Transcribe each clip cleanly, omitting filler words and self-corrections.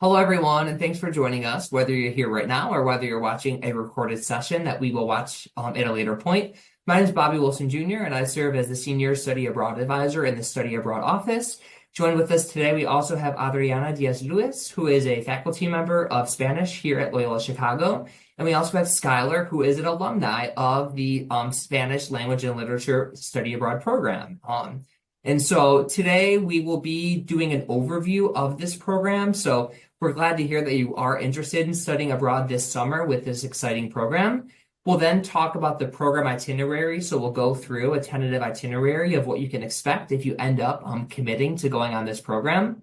Hello, everyone, and thanks for joining us, whether you're here right now or whether you're watching a recorded session that we will watch at a later point. My name is Bobby Wilson Jr., and I serve as the Senior Study Abroad Advisor in the Study Abroad Office. Joined with us today, we also have Adriana Diaz-Lewis, who is a faculty member of Spanish here at Loyola Chicago. And we also have Skylar, who is an alumni of the Spanish Language and Literature Study Abroad program. And so today we will be doing an overview of this program. So we're glad to hear that you are interested in studying abroad this summer with this exciting program. We'll then talk about the program itinerary. So we'll go through a tentative itinerary of what you can expect if you end up committing to going on this program.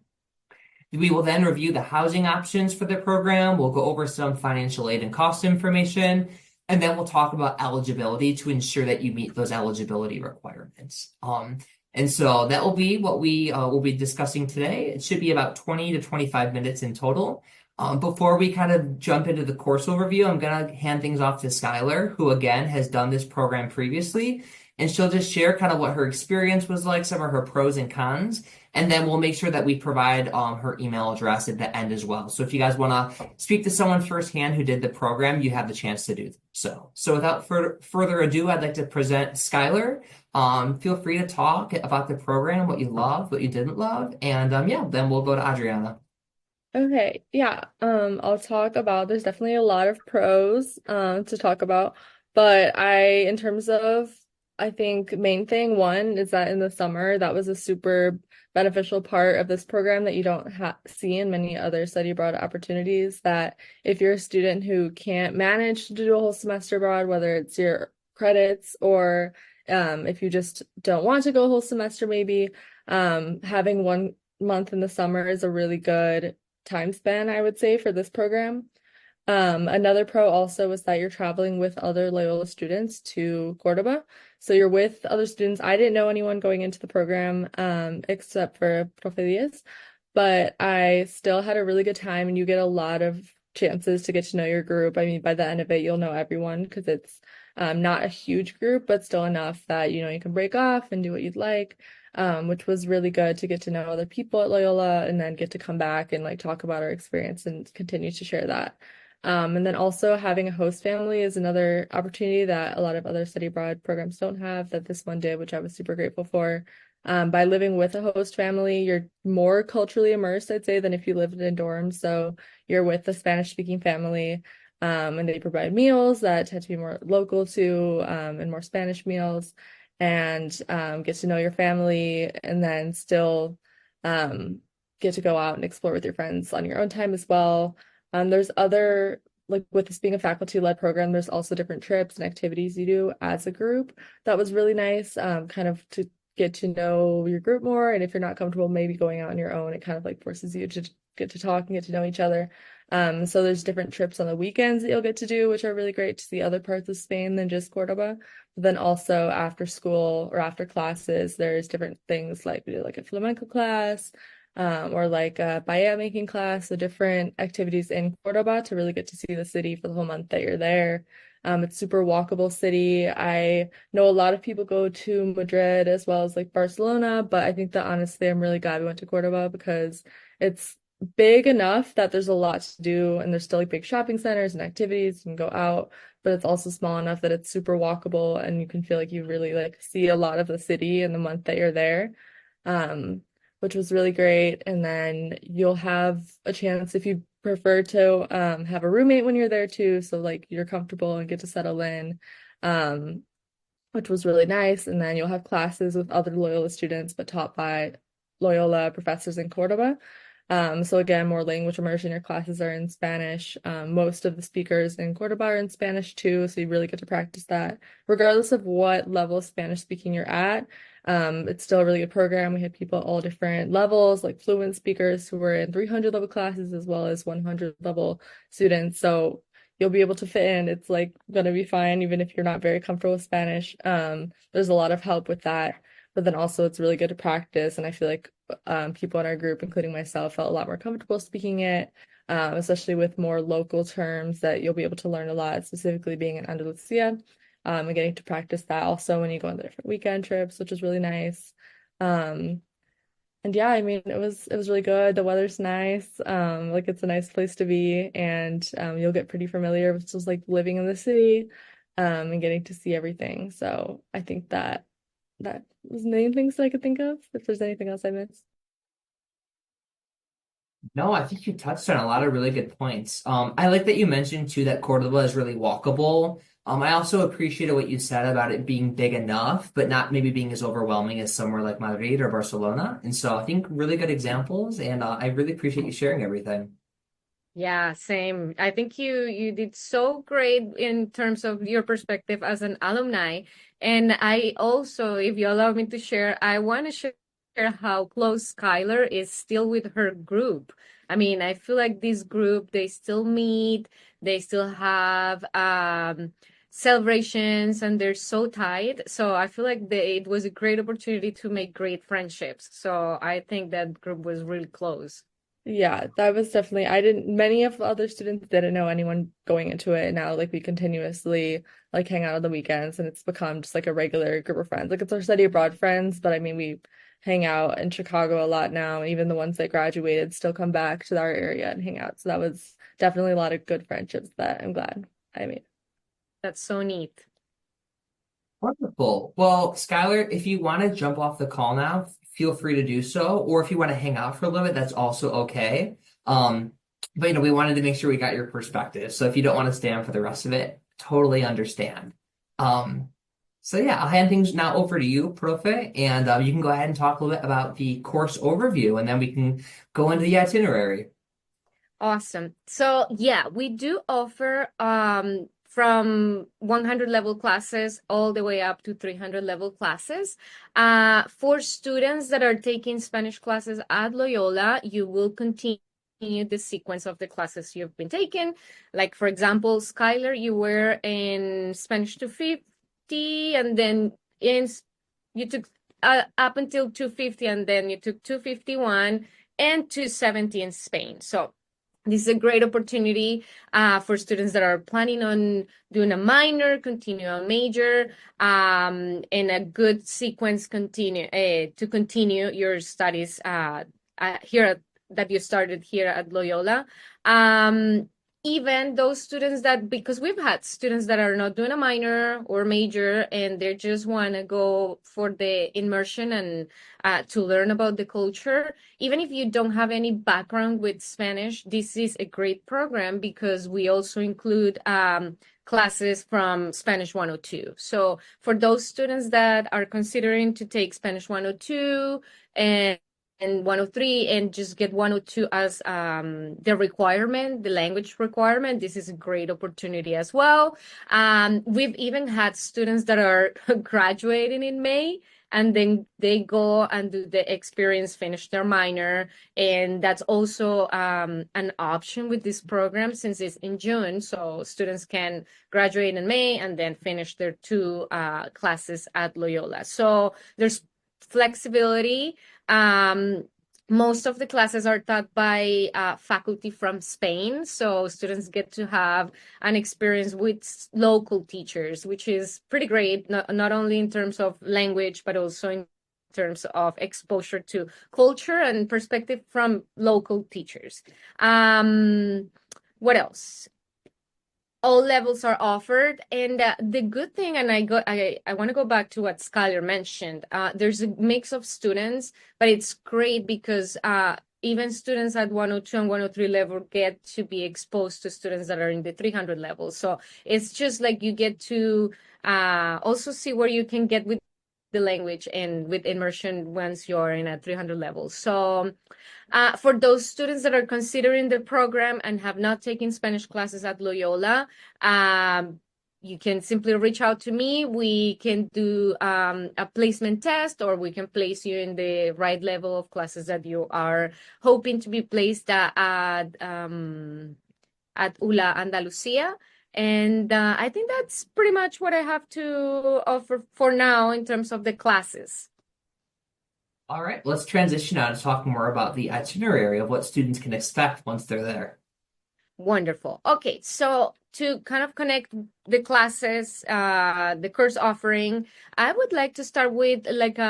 We will then review the housing options for the program. We'll go over some financial aid and cost information. And then we'll talk about eligibility to ensure that you meet those eligibility requirements. And so that will be what we will be discussing today. It should be about 20 to 25 minutes in total. Before we kind of jump into the course overview, I'm going to hand things off to Skylar, who again has done this program previously, and she'll just share kind of what her experience was like, some of her pros and cons, and then we'll make sure that we provide her email address at the end as well. So if you guys want to speak to someone firsthand who did the program, you have the chance to do so. So without further ado, I'd like to present Skylar. Feel free to talk about the program, what you loved, what you didn't love, and yeah, then we'll go to Adriana. Okay, yeah. I'll talk about there's definitely a lot of pros to talk about, but in terms of I think main thing one is that in the summer that was a super beneficial part of this program that you don't see in many other study abroad opportunities, that if you're a student who can't manage to do a whole semester abroad, whether it's your credits or if you just don't want to go a whole semester maybe, having 1 month in the summer is a really good time span, I would say, for this program. Another pro also is that you're traveling with other Loyola students to Cordoba. So you're with other students. I didn't know anyone going into the program, except for Profe Diaz, but I still had a really good time, and you get a lot of chances to get to know your group. I mean, by the end of it, you'll know everyone because it's not a huge group, but still enough that, you can break off and do what you'd like. Which was really good to get to know other people at Loyola and then get to come back and like talk about our experience and continue to share that. And then also having a host family is another opportunity that a lot of other study abroad programs don't have, that this one did, which I was super grateful for. By living with a host family, you're more culturally immersed, I'd say, than if you lived in dorms. So you're with a Spanish-speaking family, and they provide meals that tend to be more local to, and more Spanish meals, and get to know your family, and then still get to go out and explore with your friends on your own time as well. There's other, like with this being a faculty-led program, there's also different trips and activities you do as a group. That was really nice, kind of to get to know your group more. And if you're not comfortable maybe going out on your own, it kind of like forces you to get to talk and get to know each other. So there's different trips on the weekends that you'll get to do, which are really great to see other parts of Spain than just Cordoba. But then also after school or after classes, there's different things like we do like a flamenco class, or like a paella making class, so different activities in Cordoba to really get to see the city for the whole month that you're there. It's super walkable city. I know a lot of people go to Madrid as well as like Barcelona, but I think that honestly, I'm really glad we went to Cordoba because it's big enough that there's a lot to do, and there's still like big shopping centers and activities. You can go out, but it's also small enough that it's super walkable and you can feel like you really like see a lot of the city in the month that you're there. Um, which was really great. And then you'll have a chance if you prefer to have a roommate when you're there too, so like you're comfortable and get to settle in, um, which was really nice. And then you'll have classes with other Loyola students, but taught by Loyola professors in Cordoba. So again, more language immersion. Your classes are in Spanish. Most of the speakers in Cordoba are in Spanish too, so you really get to practice that, regardless of what level of Spanish speaking you're at. It's still a really good program. We had people at all different levels, like fluent speakers who were in 300 level classes as well as 100 level students. So you'll be able to fit in. It's like gonna be fine, even if you're not very comfortable with Spanish. There's a lot of help with that. But then also it's really good to practice, and I feel like people in our group, including myself, felt a lot more comfortable speaking it, especially with more local terms that you'll be able to learn a lot, specifically being in Andalusia, and getting to practice that also when you go on the different weekend trips, which is really nice. Um, And yeah, I mean it was really good. The weather's nice. Like it's a nice place to be and you'll get pretty familiar with just like living in the city and getting to see everything. So I think that that was the main things that I could think of. If there's anything else I missed. No, I think you touched on a lot of really good points. I like that you mentioned too that Cordoba is really walkable. I also appreciated what you said about it being big enough, but not maybe being as overwhelming as somewhere like Madrid or Barcelona. And so I think really good examples, and I really appreciate you sharing everything. Yeah, same. I think you did so great in terms of your perspective as an alumni. And I also, if you allow me to share, I want to share how close Skylar is still with her group. I mean, I feel like this group, they still meet, they still have celebrations, and they're so tight. So I feel like it was a great opportunity to make great friendships. So I think that group was really close. Yeah, that was definitely, I didn't, many of the other students didn't know anyone going into it. And now, like, we continuously, like, hang out on the weekends and it's become just like a regular group of friends. Like, it's our study abroad friends, but I mean, we hang out in Chicago a lot now. Even the ones that graduated still come back to our area and hang out. So that was definitely a lot of good friendships that I'm glad I made. That's so neat. Wonderful. Well, Skylar, if you want to jump off the call now, feel free to do so. Or if you want to hang out for a little bit, that's also okay. But we wanted to make sure we got your perspective. So if you don't want to stay on for the rest of it, totally understand. Um, so yeah, I'll hand things now over to you, Profe, and you can go ahead and talk a little bit about the course overview, and then we can go into the itinerary. Awesome. So yeah, we do offer from 100 level classes all the way up to 300 level classes. For students that are taking Spanish classes at Loyola, you will continue the sequence of the classes you've been taking. Like for example, Skylar, you were in Spanish 250, and then you took up until 250, and then you took 251 and 270 in Spain. So this is a great opportunity for students that are planning on doing a minor, continue a major, and a good sequence to continue your studies here that you started here at Loyola. Um, Even those students that, because we've had students that are not doing a minor or major and they just want to go for the immersion and to learn about the culture, even if you don't have any background with Spanish, this is a great program because we also include classes from Spanish 102. So for those students that are considering to take Spanish 102 and 103 and just get 102 as the requirement, the language requirement, this is a great opportunity as well. We've even had students that are graduating in May, and then they go and do the experience, finish their minor. And that's also an option with this program since it's in June. So students can graduate in May and then finish their two classes at Loyola. So there's flexibility. Most of the classes are taught by faculty from Spain. So students get to have an experience with local teachers, which is pretty great, not only in terms of language, but also in terms of exposure to culture and perspective from local teachers. What else? All levels are offered, and the good thing, and I want to go back to what Skylar mentioned. There's a mix of students, but it's great because even students at 102 and 103 level get to be exposed to students that are in the 300 level. So it's just like you get to also see where you can get with the language and with immersion once you're in a 300 level. So for those students that are considering the program and have not taken Spanish classes at Loyola, you can simply reach out to me. We can do a placement test, or we can place you in the right level of classes that you are hoping to be placed at ULA Andalusia. And I think that's pretty much what I have to offer for now in terms of the classes. All right, let's transition now to talk more about the itinerary of what students can expect once they're there. Wonderful. Okay, so to kind of connect the classes, the course offering, I would like to start with like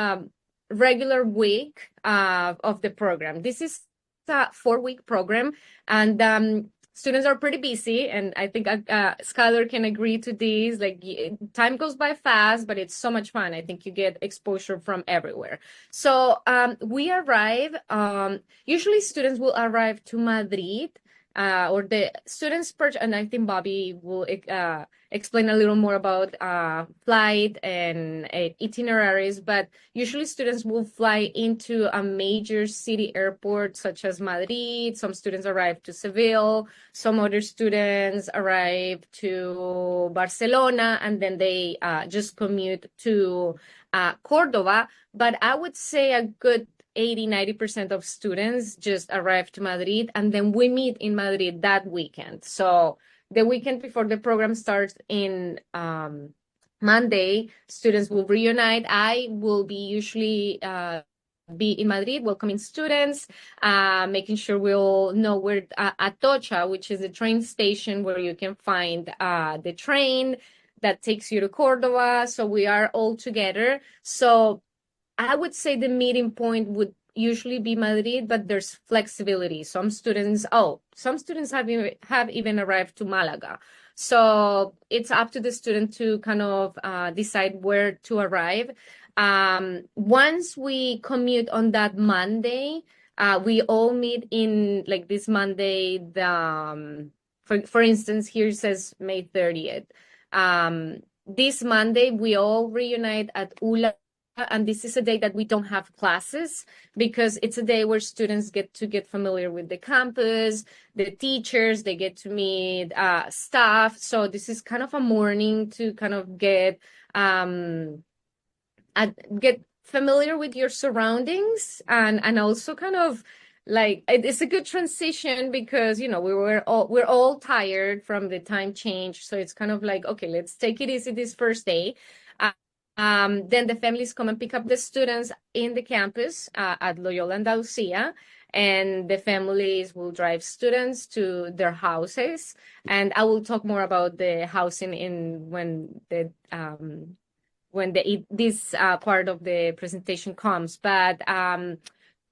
regular week of the program. This is a 4-week program, and students are pretty busy, and I think Skylar can agree to this. Like time goes by fast, but it's so much fun. I think you get exposure from everywhere. So we arrive. Usually, students will arrive to Madrid. Or the students perch, and I think Bobby will explain a little more about flight and itineraries, but usually students will fly into a major city airport such as Madrid. Some students arrive to Seville, some other students arrive to Barcelona, and then they just commute to Cordova. But I would say a good 80-90% of students just arrive to Madrid, and then we meet in Madrid that weekend. So the weekend before the program starts in Monday, students will reunite. I will be usually be in Madrid welcoming students, making sure we all know where Atocha, which is the train station where you can find the train that takes you to Cordova. So we are all together. So I would say the meeting point would usually be Madrid, but there's flexibility. Some students have even arrived to Malaga. So it's up to the student to kind of decide where to arrive. Once we commute on that Monday, we all meet in like this Monday. For instance, here it says May 30th. This Monday, we all reunite at ULA. And this is a day that we don't have classes because it's a day where students get to get familiar with the campus, the teachers, they get to meet staff. So this is kind of a morning to kind of get familiar with your surroundings and also kind of like it's a good transition because we're all tired from the time change. So it's kind of like, okay, let's take it easy this first day. Then the families come and pick up the students in the campus at Loyola Andalusia, and the families will drive students to their houses. And I will talk more about the housing when this part of the presentation comes. But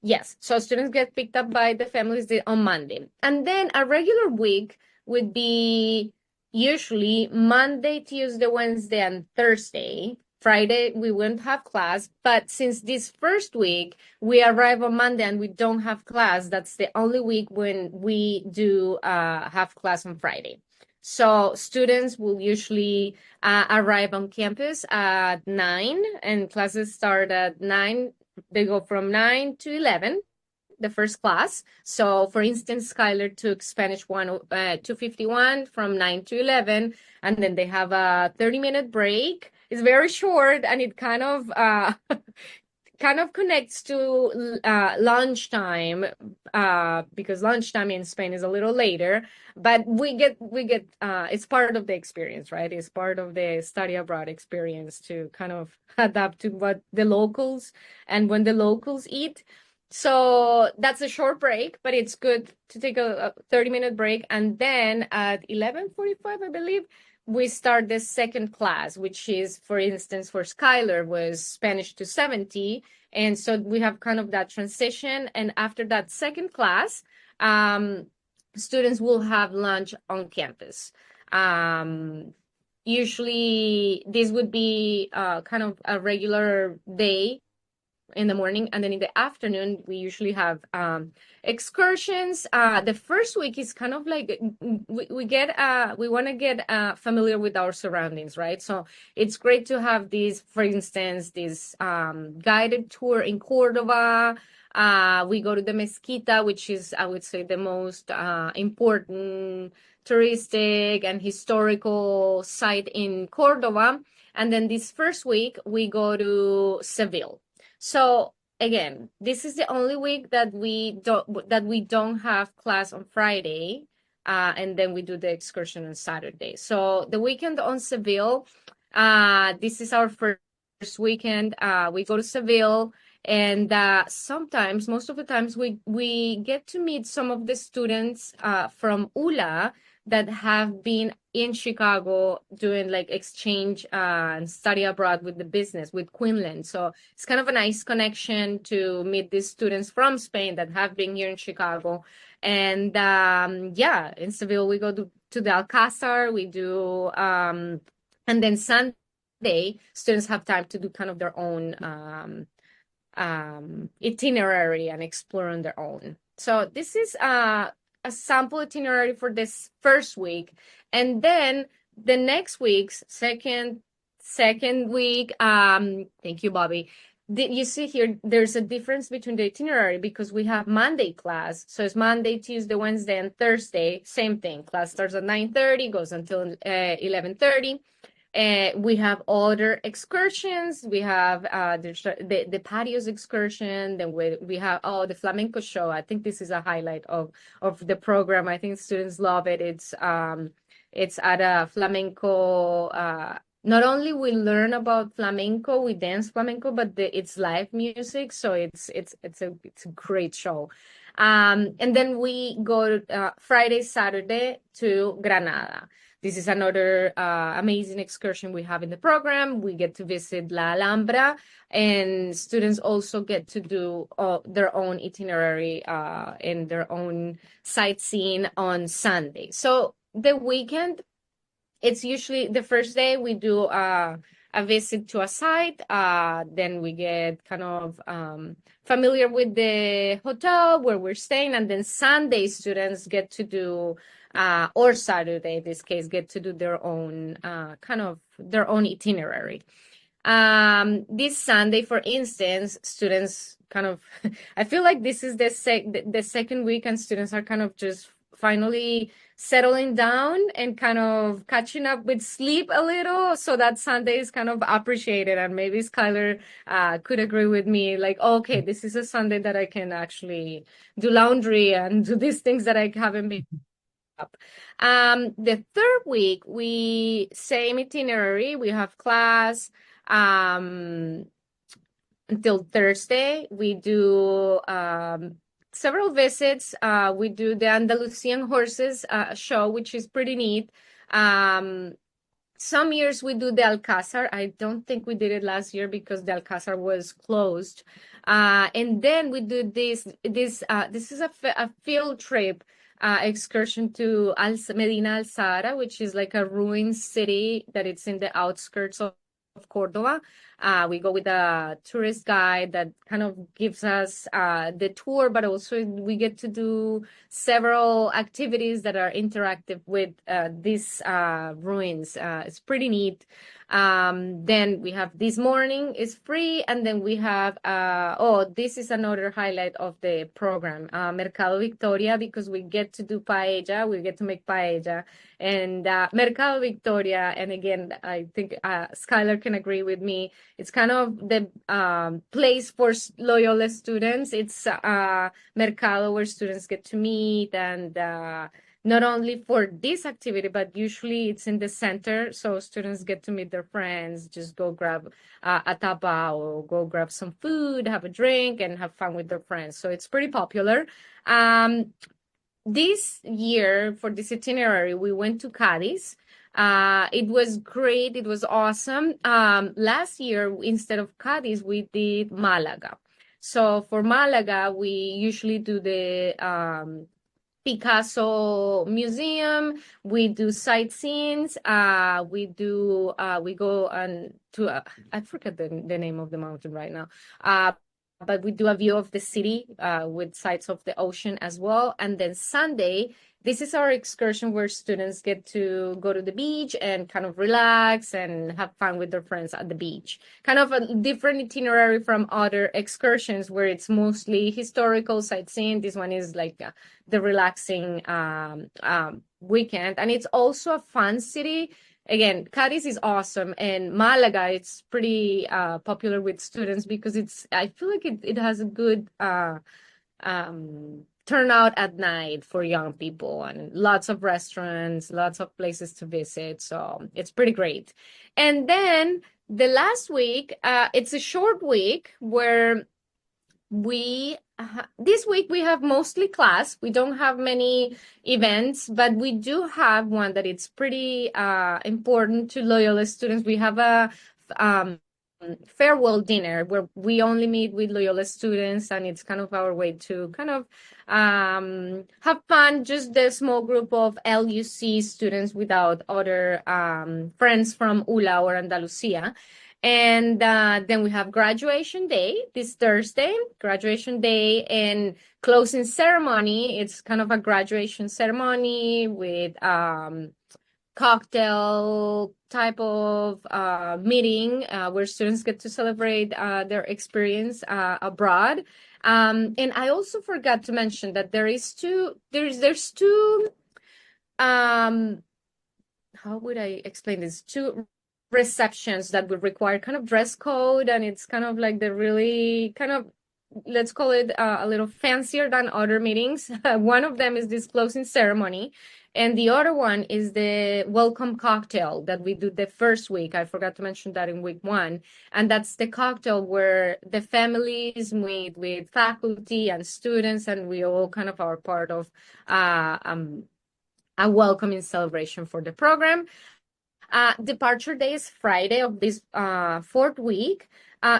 yes, so students get picked up by the families on Monday, and then a regular week would be usually Monday, Tuesday, Wednesday, and Thursday. Friday, we won't have class, but since this first week, we arrive on Monday and we don't have class, that's the only week when we do have class on Friday. So students will usually arrive on campus at 9, and classes start at 9. They go from 9 to 11. The first class. So for instance, Skylar took Spanish 251 from 9 to 11, and then they have a 30-minute break. It's very short, and it kind of connects to lunchtime because lunchtime in Spain is a little later, but we get it's part of the experience, right? It's part of the study abroad experience to kind of adapt to what the locals and when the locals eat. So that's a short break, but it's good to take a 30-minute break. And then at 11:45, I believe, we start the second class, which is, for instance, for Skylar was Spanish 270. And so we have kind of that transition. And after that second class, students will have lunch on campus. Usually this would be kind of a regular day in the morning, and then in the afternoon we usually have excursions. The first week is kind of like we want to get familiar with our surroundings, right? So it's great to have these, for instance, this guided tour in Cordova. We go to the Mezquita, which is, I would say, the most important touristic and historical site in Cordova. And then this first week we go to Seville. So again, this is the only week that we don't have class on Friday, and then we do the excursion on Saturday. So the weekend on Seville, this is our first weekend. We go to Seville, And sometimes, most of the times, we get to meet some of the students from ULA that have been in Chicago doing like exchange and study abroad with the business with Quinlan. So it's kind of a nice connection to meet these students from Spain that have been here in Chicago. And yeah, in Seville, we go to the Alcázar, we do, and then Sunday, students have time to do kind of their own itinerary and explore on their own. So this is a sample itinerary for this first week, and then the next week's second week. Thank you, Bobby. You see here, there's a difference between the itinerary because we have Monday class. So it's Monday, Tuesday, Wednesday, and Thursday. Same thing. Class starts at 9:30, goes until 11:30. We have other excursions. We have the patios excursion. Then we have the flamenco show. I think this is a highlight of the program. I think students love it. It's at a flamenco. Not only we learn about flamenco, we dance flamenco, but it's live music, so it's a great show. And then we go Friday, Saturday to Granada. This is another amazing excursion we have in the program. We get to visit La Alhambra, and students also get to do their own itinerary and their own sightseeing on Sunday. So the weekend, it's usually the first day we do a visit to a site. Then we get kind of familiar with the hotel where we're staying. And then Sunday, students get to do, or Saturday, in this case, get to do their own their own itinerary. This Sunday, for instance, students kind of, I feel like this is the second week and students are kind of just finally settling down and kind of catching up with sleep a little, so that Sunday is kind of appreciated. And maybe Skylar could agree with me, like, okay, this is a Sunday that I can actually do laundry and do these things that I haven't been up. The third week, same itinerary. We have class until Thursday. We do several visits. We do the Andalusian horses show, which is pretty neat. Some years we do the Alcázar. I don't think we did it last year because the Alcázar was closed. And then we do this is a field trip excursion to Medina Alzara, which is like a ruined city that it's in the outskirts of Cordoba. We go with a tourist guide that kind of gives us the tour, but also we get to do several activities that are interactive with these ruins. It's pretty neat. Then we have this morning is free, and then we have this is another highlight of the program, Mercado Victoria, because we get to do paella, we get to make paella, and Mercado Victoria, and again, I think Skylar can agree with me, it's kind of the place for Loyola students. It's Mercado where students get to meet, and not only for this activity, but usually it's in the center, so students get to meet their friends, just go grab a tapa or go grab some food, have a drink, and have fun with their friends. So it's pretty popular. This year, for this itinerary, we went to Cadiz. It was great. It was awesome. Last year, instead of Cadiz, we did Malaga. So for Malaga, we usually do the Picasso Museum. We do sightseeing. We go to I forget the name of the mountain right now. But we do a view of the city with sights of the ocean as well. And then Sunday, this is our excursion where students get to go to the beach and kind of relax and have fun with their friends at the beach. Kind of a different itinerary from other excursions where it's mostly historical sightseeing. This one is like the relaxing weekend. And it's also a fun city. Again, Cadiz is awesome, and Malaga, it's pretty popular with students because I feel like it has a good turnout at night for young people, and lots of restaurants, lots of places to visit. So it's pretty great. And then the last week, it's a short week where This week we have mostly class. We don't have many events, but we do have one that it's pretty important to Loyola students. We have a um, farewell dinner where we only meet with Loyola students, and it's kind of our way to kind of have fun. Just the small group of LUC students without other friends from ULA or Andalusia. And then we have graduation day this Thursday, graduation day and closing ceremony. It's kind of a graduation ceremony with cocktail type of meeting where students get to celebrate their experience abroad. And I also forgot to mention that there's two how would I explain this? Two receptions that would require kind of dress code, and it's kind of like the really kind of, let's call it a little fancier than other meetings. One of them is this closing ceremony, and the other one is the welcome cocktail that we do the first week. I forgot to mention that in week one. And that's the cocktail where the families meet with faculty and students, and we all kind of are part of a welcoming celebration for the program. Departure day is Friday of this fourth week.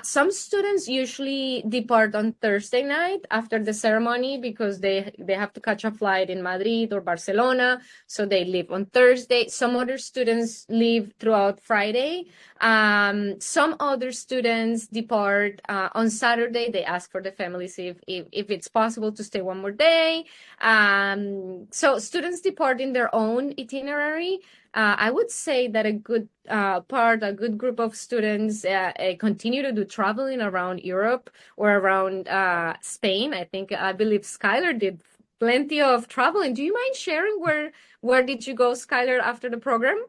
Some students usually depart on Thursday night after the ceremony because they have to catch a flight in Madrid or Barcelona, so they leave on Thursday. Some other students leave throughout Friday. Some other students depart on Saturday. They ask for the families if it's possible to stay one more day. So students depart in their own itinerary. I would say that a good group of students continue to do traveling around Europe or around Spain. I believe Skylar did plenty of traveling. Do you mind sharing where did you go, Skylar, after the program?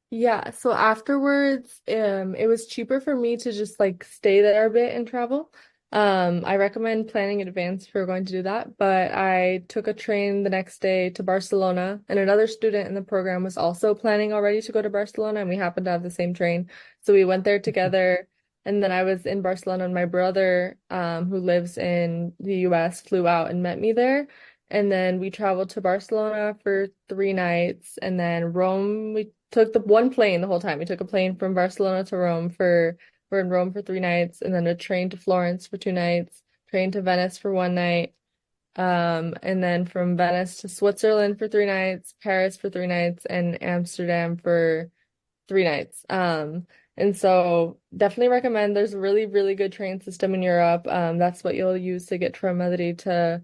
Yeah, so afterwards, it was cheaper for me to just like stay there a bit and travel. I recommend planning in advance if you're going to do that, but I took a train the next day to Barcelona, and another student in the program was also planning already to go to Barcelona, and we happened to have the same train. So we went there together, and then I was in Barcelona, and my brother, who lives in the US, flew out and met me there. And then we traveled to Barcelona for 3 nights, and then Rome. We took the one plane the whole time. We took a plane from Barcelona to Rome for we're in Rome for 3 nights, and then a train to Florence for 2 nights, train to Venice for one night, and then from Venice to Switzerland for 3 nights, Paris for 3 nights, and Amsterdam for 3 nights. And so definitely recommend. There's a really, really good train system in Europe. That's what you'll use to get from Madrid to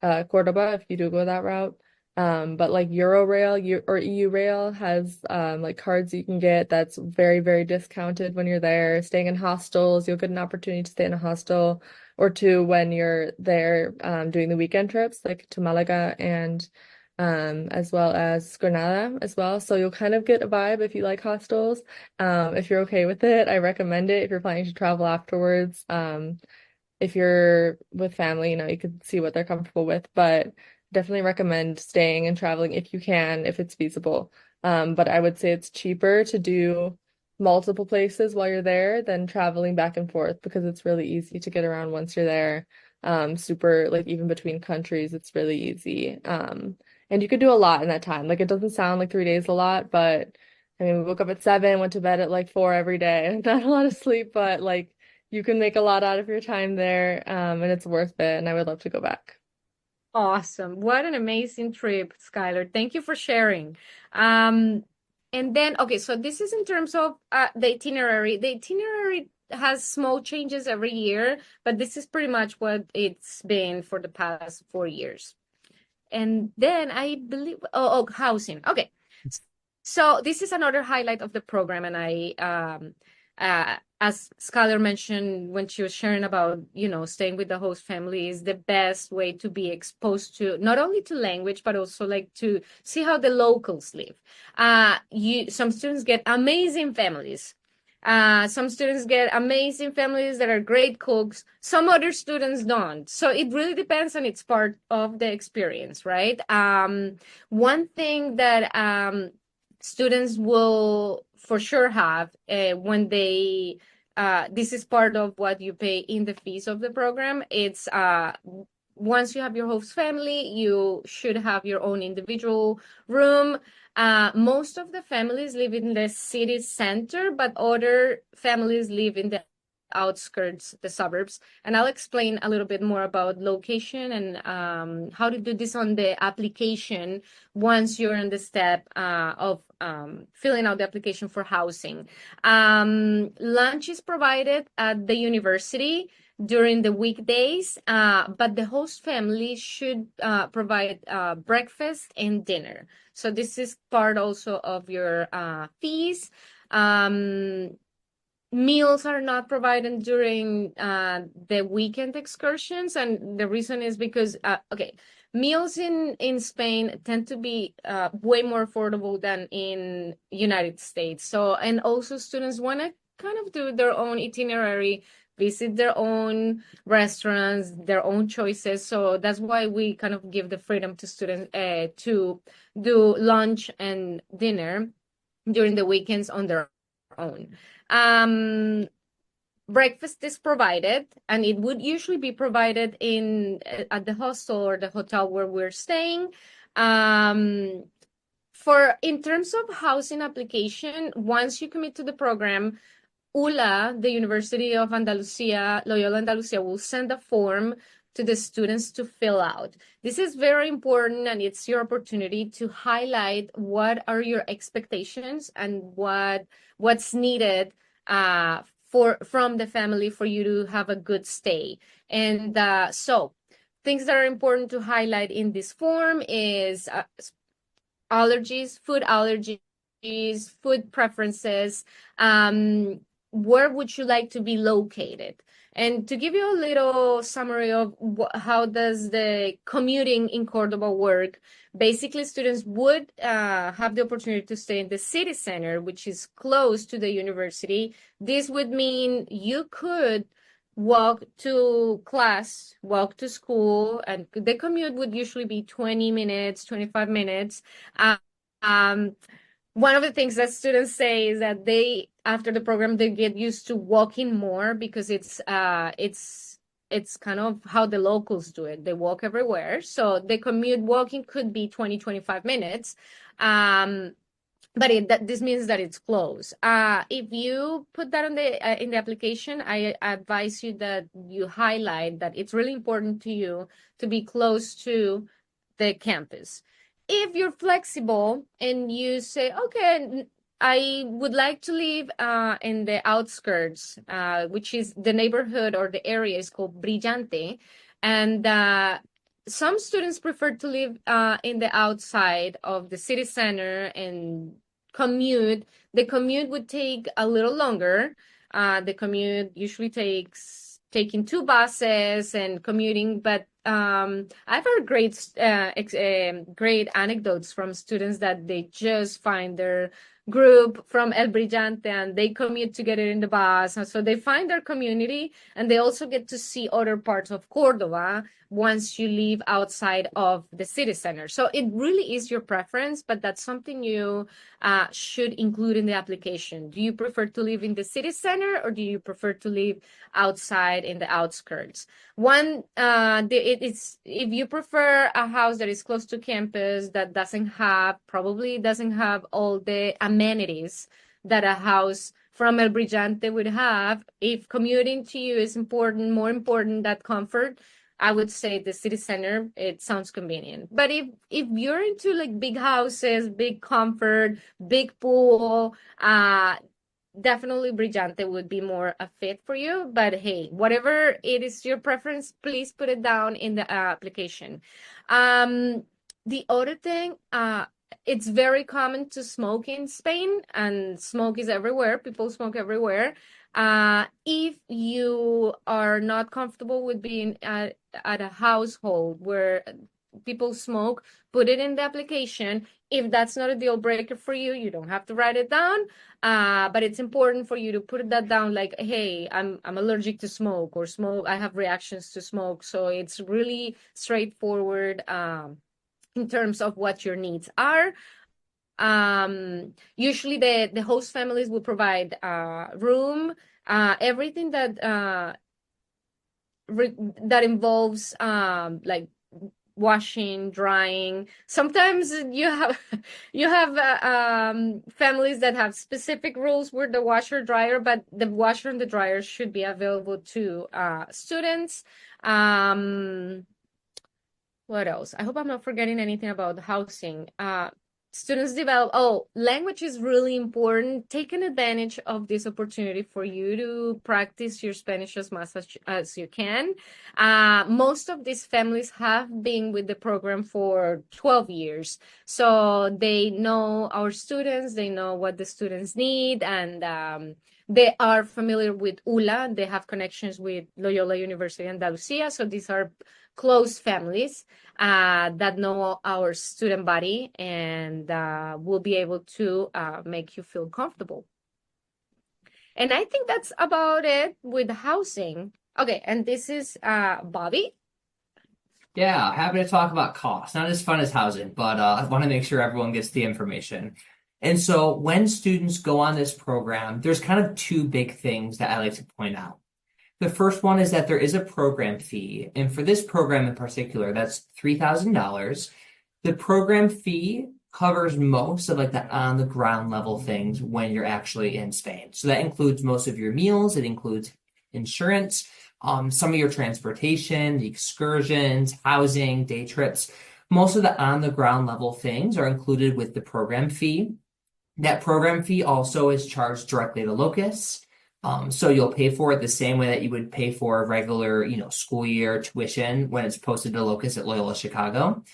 Cordoba if you do go that route. But like Eurorail or EU Rail has like cards you can get that's very, very discounted when you're there. Staying in hostels, you'll get an opportunity to stay in a hostel or two when you're there doing the weekend trips, like to Malaga and as well as Granada as well. So you'll kind of get a vibe if you like hostels. If you're okay with it, I recommend it if you're planning to travel afterwards. If you're with family, you could see what they're comfortable with, but definitely recommend staying and traveling if you can, if it's feasible. But I would say it's cheaper to do multiple places while you're there than traveling back and forth because it's really easy to get around once you're there. Super, like even between countries, it's really easy. And you could do a lot in that time. Like it doesn't sound like 3 days a lot, but I mean, we woke up at 7, went to bed at like 4 every day. Not a lot of sleep, but like you can make a lot out of your time there, and it's worth it. And I would love to go back. Awesome. What an amazing trip, Skylar. Thank you for sharing. Um, and then, okay, so this is in terms of the itinerary. The itinerary has small changes every year, but this is pretty much what it's been for the past 4 years. And then I believe, housing. Okay. So this is another highlight of the program, and as Skylar mentioned when she was sharing about, staying with the host family is the best way to be exposed to not only to language, but also like to see how the locals live. Some students get amazing families. Some students get amazing families that are great cooks. Some other students don't. So it really depends, and it's part of the experience, right? One thing that students will for sure have when they this is part of what you pay in the fees of the program. It's once you have your host family, you should have your own individual room. Most of the families live in the city center, but other families live in the outskirts, the suburbs. And I'll explain a little bit more about location and how to do this on the application once you're in the step of filling out the application for housing. Lunch is provided at the university during the weekdays, but the host family should provide breakfast and dinner. So this is part also of your fees. Meals are not provided during the weekend excursions, and the reason is because meals in Spain tend to be way more affordable than in United States. So, and also students want to kind of do their own itinerary, visit their own restaurants, their own choices. So that's why we kind of give the freedom to students to do lunch and dinner during the weekends on their own. Breakfast is provided, and it would usually be provided at the hostel or the hotel where we're staying. In terms of housing application, once you commit to the program, ULA, the University of Andalusia, Loyola Andalusia, will send a form to the students to fill out. This is very important, and it's your opportunity to highlight what are your expectations and what's needed from the family for you to have a good stay. And so things that are important to highlight in this form is food allergies, food preferences, where would you like to be located? And to give you a little summary of how does the commuting in Cordoba work, basically students would have the opportunity to stay in the city center, which is close to the university. This would mean you could walk to class, walk to school, and the commute would usually be 20 minutes, 25 minutes. One of the things that students say is that after the program, they get used to walking more because it's kind of how the locals do it. They walk everywhere. So the commute walking could be 20, 25 minutes. But this means that it's close. If you put that in the application, I advise you that you highlight that it's really important to you to be close to the campus. If you're flexible and you say, okay, I would like to live in the outskirts, which is the neighborhood or the area is called Brillante, and some students prefer to live in the outside of the city center and commute. The commute would take a little longer. The commute usually taking 2 buses and commuting, but I've heard great anecdotes from students that they just find their group from El Brillante and they commute to get it in the bus. And so they find their community and they also get to see other parts of Cordoba once you leave outside of the city center. So it really is your preference, but that's something you should include in the application. Do you prefer to live in the city center or do you prefer to live outside in the outskirts? If you prefer a house that is close to campus that probably doesn't have all the amenities that a house from El Brillante would have, if commuting to you is more important than comfort, I would say the city center, it sounds convenient. But if you're into like big houses, big comfort, big pool, definitely Brillante would be more a fit for you. But hey, whatever it is your preference, please put it down in the application. The other thing, it's very common to smoke in Spain, and smoke is everywhere. People smoke everywhere. If you are not comfortable with being at a household where people smoke, put it in the application. If that's not a deal breaker for you, you don't have to write it down. But it's important for you to put that down like, hey, I'm allergic to smoke, or smoke, I have reactions to smoke. So it's really straightforward in terms of what your needs are. Usually the host families will provide room, everything that involves like washing, drying. Sometimes you have families that have specific rules with the washer dryer, but the washer and the dryer should be available to students. What else? I hope I'm not forgetting anything about the housing. Students develop, language is really important. Taking advantage of this opportunity for you to practice your Spanish as much as you can. Most of these families have been with the program for 12 years. So they know our students, they know what the students need, and they are familiar with ULA. They have connections with Loyola University Andalusia. So these are close families that know our student body and will be able to make you feel comfortable. And I think that's about it with housing. Okay, and this is Bobby. Yeah, happy to talk about cost. Not as fun as housing, but I want to make sure everyone gets the information. And so when students go on this program, there's kind of two big things that I like to point out. The first one is that there is a program fee, and for this program in particular, that's $3,000. The program fee covers most of like the on the ground level things when you're actually in Spain. So that includes most of your meals, it includes insurance, some of your transportation, the excursions, housing, day trips. Most of the on the ground level things are included with the program fee. That program fee also is charged directly to Locus. So you'll pay for it the same way that you would pay for a regular, school year tuition when it's posted to Locus at Loyola Chicago.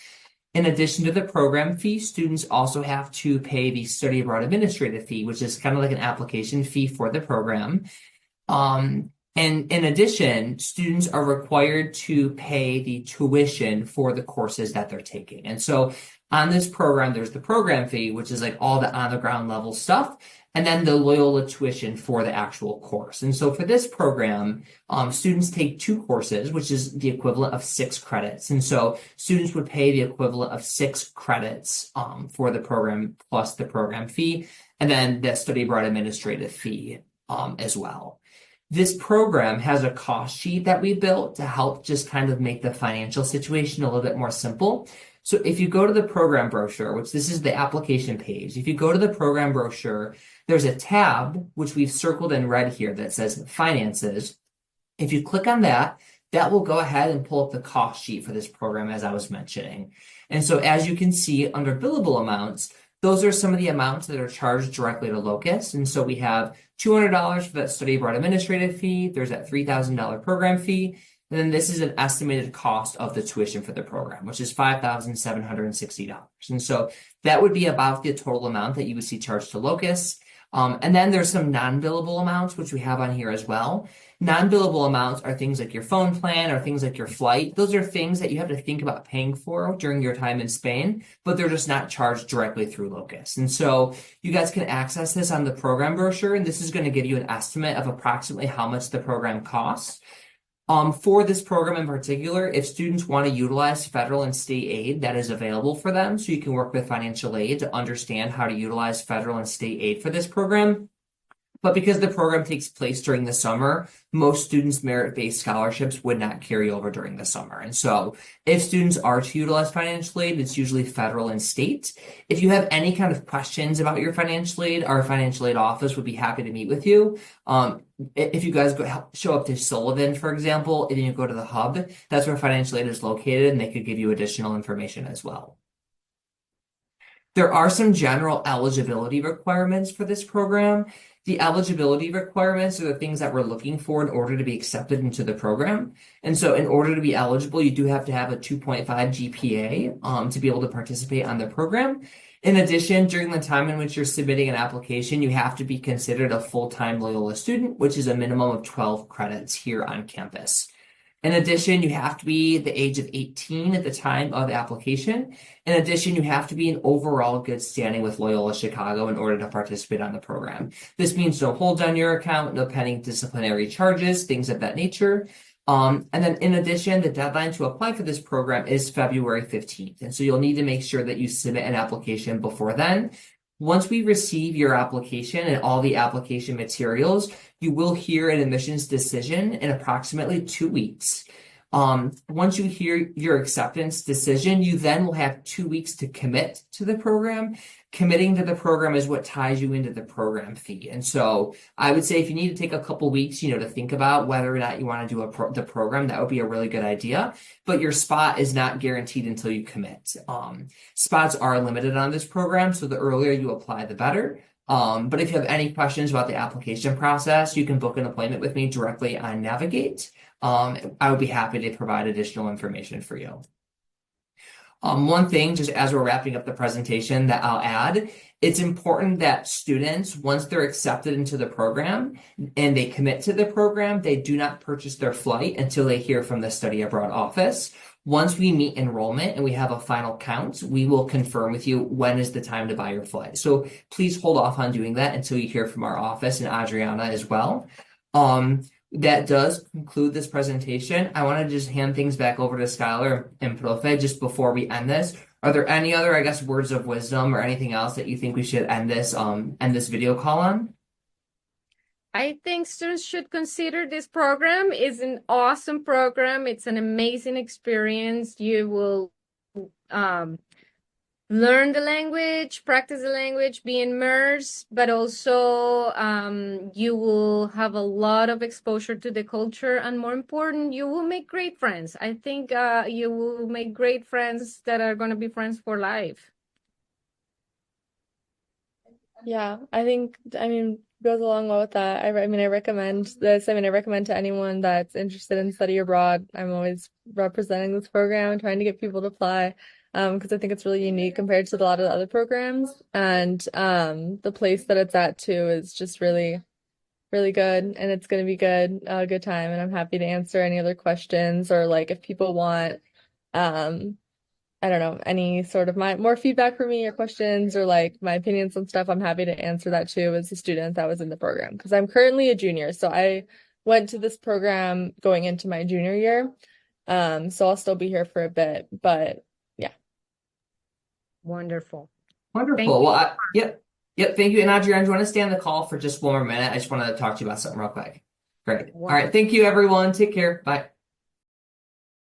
In addition to the program fee, students also have to pay the study abroad administrative fee, which is kind of like an application fee for the program. And in addition, students are required to pay the tuition for the courses that they're taking. And so on this program, there's the program fee, which is like all the on the ground level stuff, and then the Loyola tuition for the actual course. And so for this program, students take two courses, which is the equivalent of 6 credits. And so students would pay the equivalent of 6 credits for the program plus the program fee, and then the study abroad administrative fee as well. This program has a cost sheet that we built to help just kind of make the financial situation a little bit more simple. So if you go to the program brochure, which this is the application page, if you go to the program brochure, there's a tab, which we've circled in red here, that says Finances. If you click on that, that will go ahead and pull up the cost sheet for this program, as I was mentioning. And so as you can see under billable amounts, those are some of the amounts that are charged directly to Locus. And so we have $200 for that study abroad administrative fee. There's that $3,000 program fee. And then this is an estimated cost of the tuition for the program, which is $5,760. And so that would be about the total amount that you would see charged to Locus. And then there's some non-billable amounts, which we have on here as well. Non-billable amounts are things like your phone plan or things like your flight. Those are things that you have to think about paying for during your time in Spain, but they're just not charged directly through Locus. And so you guys can access this on the program brochure, and this is going to give you an estimate of approximately how much the program costs. For this program in particular, if students want to utilize federal and state aid, that is available for them. So you can work with financial aid to understand how to utilize federal and state aid for this program. But because the program takes place during the summer, most students' merit-based scholarships would not carry over during the summer. And so if students are to utilize financial aid, it's usually federal and state. If you have any kind of questions about your financial aid, our financial aid office would be happy to meet with you. If you guys show up to Sullivan, for example, and you go to the hub, that's where financial aid is located, and they could give you additional information as well. There are some general eligibility requirements for this program. The eligibility requirements are the things that we're looking for in order to be accepted into the program. And so in order to be eligible, you do have to have a 2.5 GPA to be able to participate on the program. In addition, during the time in which you're submitting an application, you have to be considered a full-time Loyola student, which is a minimum of 12 credits here on campus. In addition, you have to be the age of 18 at the time of application. In addition, you have to be in overall good standing with Loyola Chicago in order to participate on the program. This means no holds on your account, no pending disciplinary charges, things of that nature. And then in addition, the deadline to apply for this program is February 15th. And so you'll need to make sure that you submit an application before then. Once we receive your application and all the application materials, you will hear an admissions decision in approximately 2 weeks. Once you hear your acceptance decision, you then will have 2 weeks to commit to the program. Committing to the program is what ties you into the program fee. And so I would say if you need to take a couple weeks, to think about whether or not you want to do the program, that would be a really good idea. But your spot is not guaranteed until you commit. Spots are limited on this program, so the earlier you apply, the better. But if you have any questions about the application process, you can book an appointment with me directly on Navigate. I would be happy to provide additional information for you. One thing, just as we're wrapping up the presentation, that I'll add, it's important that students, once they're accepted into the program and they commit to the program, they do not purchase their flight until they hear from the study abroad office. Once we meet enrollment and we have a final count, we will confirm with you when is the time to buy your flight. So please hold off on doing that until you hear from our office and Adriana as well. That does conclude this presentation. I want to just hand things back over to Skylar and Profe just before we end this. Are there any other, words of wisdom or anything else that you think we should end this video call on? I think students should consider this program. It's an awesome program. It's an amazing experience. You will learn the language, practice the language, be immersed, but also you will have a lot of exposure to the culture, and more important, you will make great friends. I think you will make great friends that are going to be friends for life. Yeah, I mean, goes along well with that. I recommend this. I recommend to anyone that's interested in study abroad. I'm always representing this program and trying to get people to apply, because I think it's really unique compared to a lot of the other programs. And the place that it's at too is just really, really good, and it's going to be a good time. And I'm happy to answer any other questions, or if people want, I don't know, any sort of more feedback for me or questions, or my opinions on stuff. I'm happy to answer that too as a student that was in the program, because I'm currently a junior. So I went to this program going into my junior year. So I'll still be here for a bit, but yeah. Wonderful. Wonderful. Well, yep. Thank you. And Adriana, do you want to stay on the call for just one more minute? I just want to talk to you about something real quick. Great. All right. Thank you, everyone. Take care. Bye.